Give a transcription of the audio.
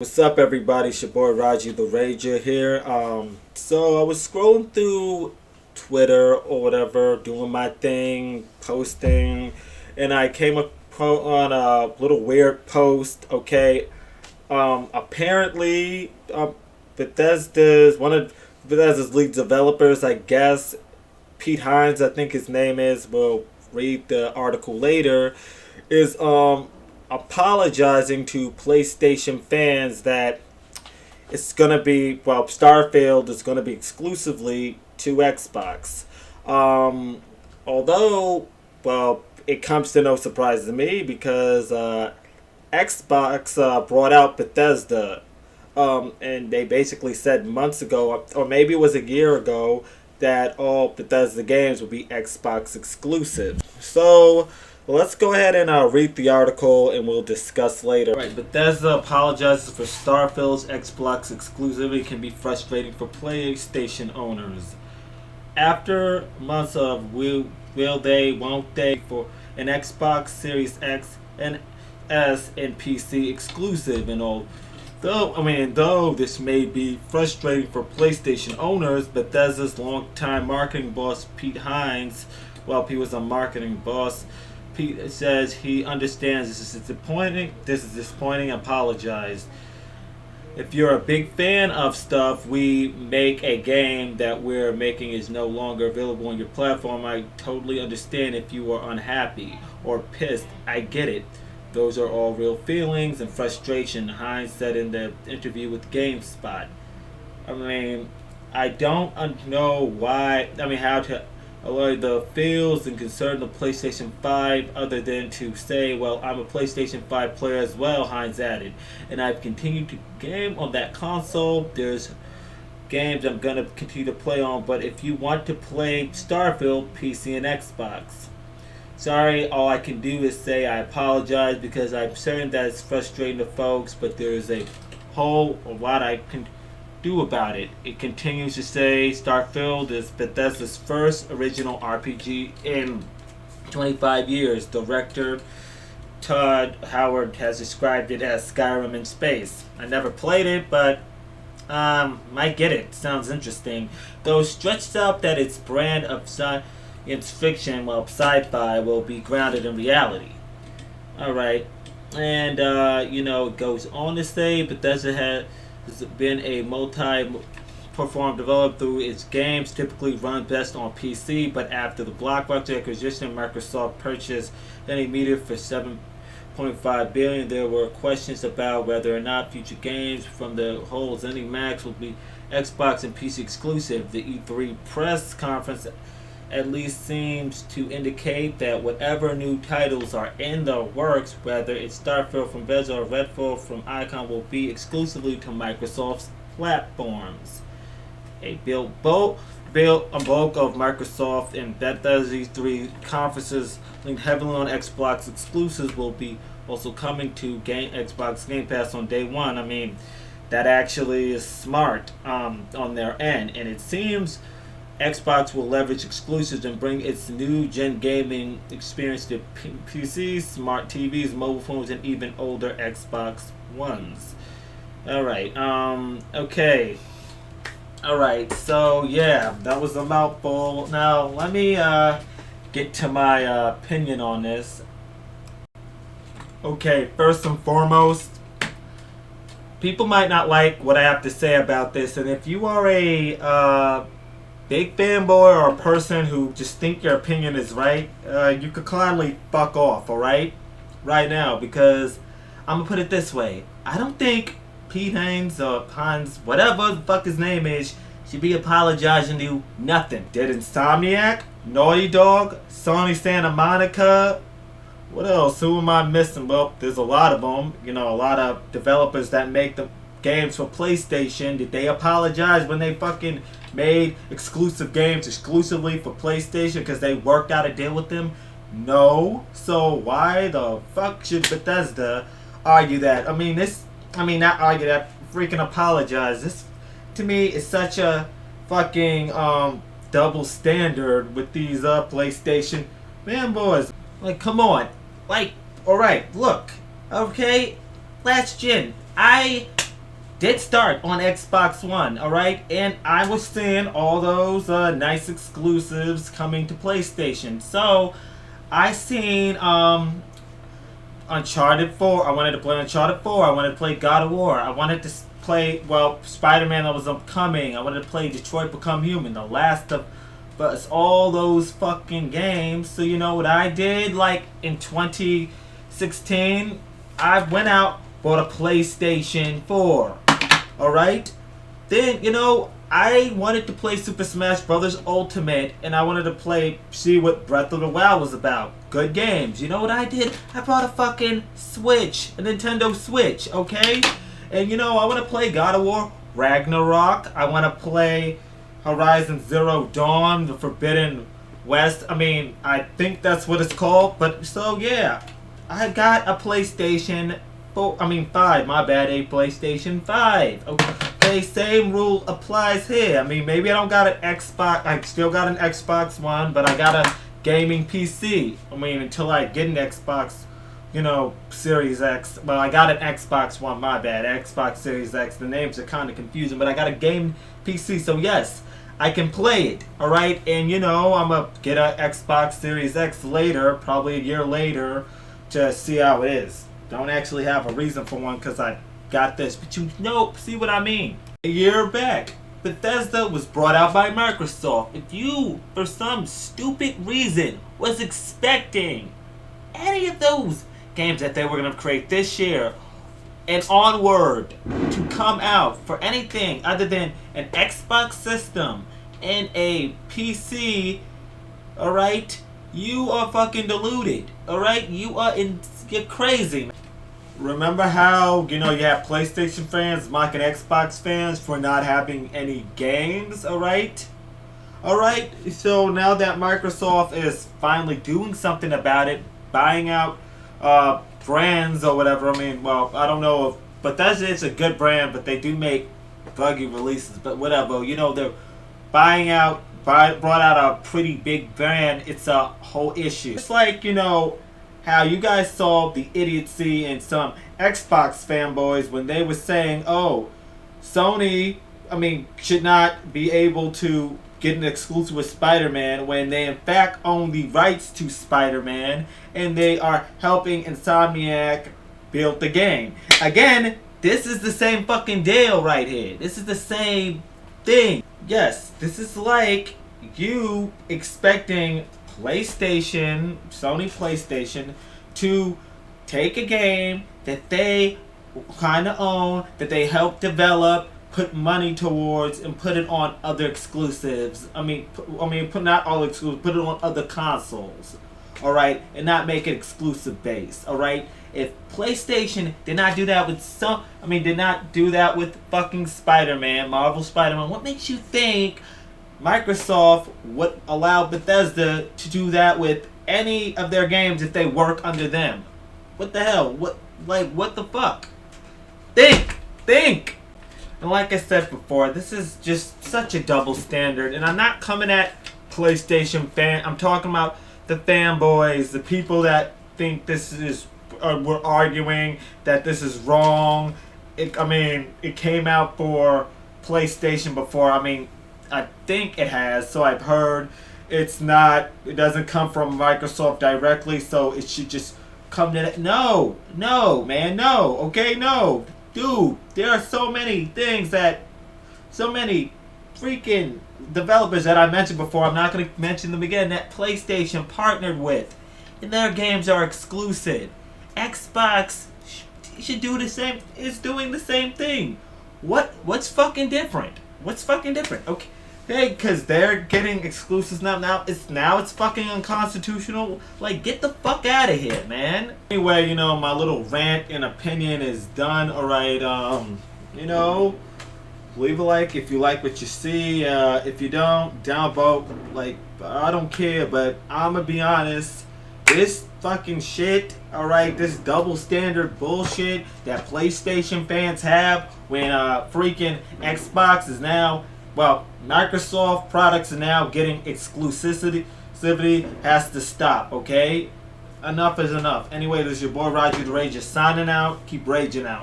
What's up, everybody? It's your boy Raji the Rager here. So I was scrolling through Twitter or whatever, doing my thing, posting, and I came on a little weird post. Okay, apparently, Bethesda's one of Bethesda's lead developers, I guess, Pete Hines, I think his name is. We'll read the article later. Is apologizing to PlayStation fans that it's gonna be Starfield is gonna be exclusively to Xbox. Um, Although, it comes to no surprise to me because Xbox brought out Bethesda, and they basically said months ago, or maybe it was a year ago, that all Bethesda games will be Xbox exclusive. So let's go ahead and read the article and we'll discuss later. Right, Bethesda apologizes for Starfield's Xbox exclusivity can be frustrating for PlayStation owners. After months of will they, won't they for an Xbox Series X and S and PC exclusive and all. Though this may be frustrating for PlayStation owners, Bethesda's longtime marketing boss Pete Hines, he was a marketing boss, Pete says he understands this is disappointing. This is disappointing. Apologized. If you're a big fan of stuff, we make a game that we're making is no longer available on your platform. I totally understand if you are unhappy or pissed. I get it. Those are all real feelings and frustration, Hines said in the interview with GameSpot. I mean, I don't know why. How to allay the feels and concern of PlayStation 5 other than to say, well, I'm a PlayStation 5 player as well, Hines added. And I've continued to game on that console. There's games I'm going to continue to play on, but if you want to play Starfield, PC and Xbox. Sorry, all I can do is say I apologize because I'm certain that it's frustrating to folks, but there's a whole lot I can do about it. It continues to say Starfield is Bethesda's first original RPG in 25 years. Director Todd Howard has described it as Skyrim in space. I never played it, but might get it. Sounds interesting. Though stretched out that its brand of science fiction, sci-fi, will be grounded in reality. Alright. And, it goes on to say Bethesda has been a multi-platform developed through its games, typically run best on PC, but after the Blockbuster acquisition, Microsoft purchased any media for $7.5 billion. There were questions about whether or not future games from the whole ZeniMax will be Xbox and PC exclusive. The E3 press conference at least seems to indicate that whatever new titles are in the works, whether it's Starfield from Bethesda or Redfall from Icon, will be exclusively to Microsoft's platforms. A bulk of Microsoft and Bethesda's three conferences linked heavily on Xbox exclusives will be also coming to Xbox Game Pass on day one. That actually is smart on their end, and it seems Xbox will leverage exclusives and bring its new gen gaming experience to PCs, smart TVs, mobile phones, and even older Xbox Ones. Alright, okay. Alright, so yeah, that was a mouthful. Now, let me get to my opinion on this. Okay, first and foremost, people might not like what I have to say about this, and if you are a big fanboy or a person who just think your opinion is right, you could kindly fuck off, alright? Right now, because I'm gonna put it this way. I don't think Pete Hines or Hines, whatever the fuck his name is, should be apologizing to nothing. Did Insomniac, Naughty Dog, Sony Santa Monica, what else? Who am I missing? Well, there's a lot of them. A lot of developers that make the games for PlayStation. Did they apologize when they fucking made exclusive games exclusively for PlayStation because they worked out a deal with them? No. So why the fuck should Bethesda argue that? Not argue that, freaking apologize. This, to me, is such a fucking double standard with these PlayStation fanboys. Come on. Alright, look. Okay? Last gen, I did start on Xbox One, alright? And I was seeing all those nice exclusives coming to PlayStation. So, I seen Uncharted 4. I wanted to play Uncharted 4. I wanted to play God of War. I wanted to play, well, Spider-Man that was upcoming. I wanted to play Detroit Become Human, The Last of Us, all those fucking games. So you know what I did? Like in 2016, I went out, bought a PlayStation 4. Alright? Then, you know, I wanted to play Super Smash Bros. Ultimate, and I wanted to see what Breath of the Wild was about. Good games. You know what I did? I bought a fucking Switch, a Nintendo Switch, okay? And you know, I want to play God of War, Ragnarok. I want to play Horizon Zero Dawn, The Forbidden West. I mean, I think that's what it's called. But so yeah, I got a PlayStation 5. My bad, a PlayStation 5. Okay, same rule applies here. I mean, maybe I don't got an Xbox. I still got an Xbox One, but I got a gaming PC. I mean, until I get an Xbox, you know, Series X. Well, I got an Xbox One, my bad. Xbox Series X. The names are kind of confusing, but I got a game PC, so yes, I can play it, alright? And, you know, I'm going to get an Xbox Series X later, probably a year later, to see how it is. Don't actually have a reason for one because I got this, but you know, see what I mean? A year back, Bethesda was brought out by Microsoft. If you, for some stupid reason, was expecting any of those games that they were going to create this year and onward to come out for anything other than an Xbox system and a PC, alright, you are fucking deluded, alright? You're crazy. Remember how, you know, you have PlayStation fans mocking Xbox fans for not having any games, alright? Alright, so now that Microsoft is finally doing something about it, buying out brands or whatever. I mean, well, I don't know if Bethesda is a good brand, but they do make buggy releases. But whatever, you know, they're brought out a pretty big brand. It's a whole issue. It's like, you know, how you guys saw the idiocy in some Xbox fanboys when they were saying, oh, Sony, I mean, should not be able to get an exclusive with Spider-Man when they in fact own the rights to Spider-Man and they are helping Insomniac build the game. Again, this is the same fucking deal right here. This is the same thing. Yes, this is like you expecting Sony PlayStation, to take a game that they kind of own, that they help develop, put money towards, and put it on other exclusives. Put not all exclusives, put it on other consoles. Alright? And not make it exclusive based. Alright? If PlayStation did not do that with fucking Spider-Man, Marvel Spider-Man, what makes you think Microsoft would allow Bethesda to do that with any of their games if they work under them? What the hell? What the fuck? Think! And like I said before, this is just such a double standard. And I'm not coming at PlayStation I'm talking about the fanboys, the people that think this is, we're arguing that this is wrong. It came out for PlayStation before. I think it has, so I've heard. It doesn't come from Microsoft directly, so it should just come to that. No, man, no, okay, no. Dude, there are so many freaking developers that I mentioned before, I'm not going to mention them again, that PlayStation partnered with, and their games are exclusive. Xbox should do the same, is doing the same thing. What's fucking different? Okay. Hey, because they're getting exclusives now. It's fucking unconstitutional. Like, get the fuck out of here, man. Anyway, you know, my little rant and opinion is done. Alright, you know, leave a like if you like what you see. If you don't, downvote. Like, I don't care, but I'ma be honest. This fucking shit, alright, this double standard bullshit that PlayStation fans have when freaking Xbox is now, well, Microsoft products are now getting exclusivity has to stop, okay? Enough is enough. Anyway, this is your boy Roger the Rager signing out. Keep raging out.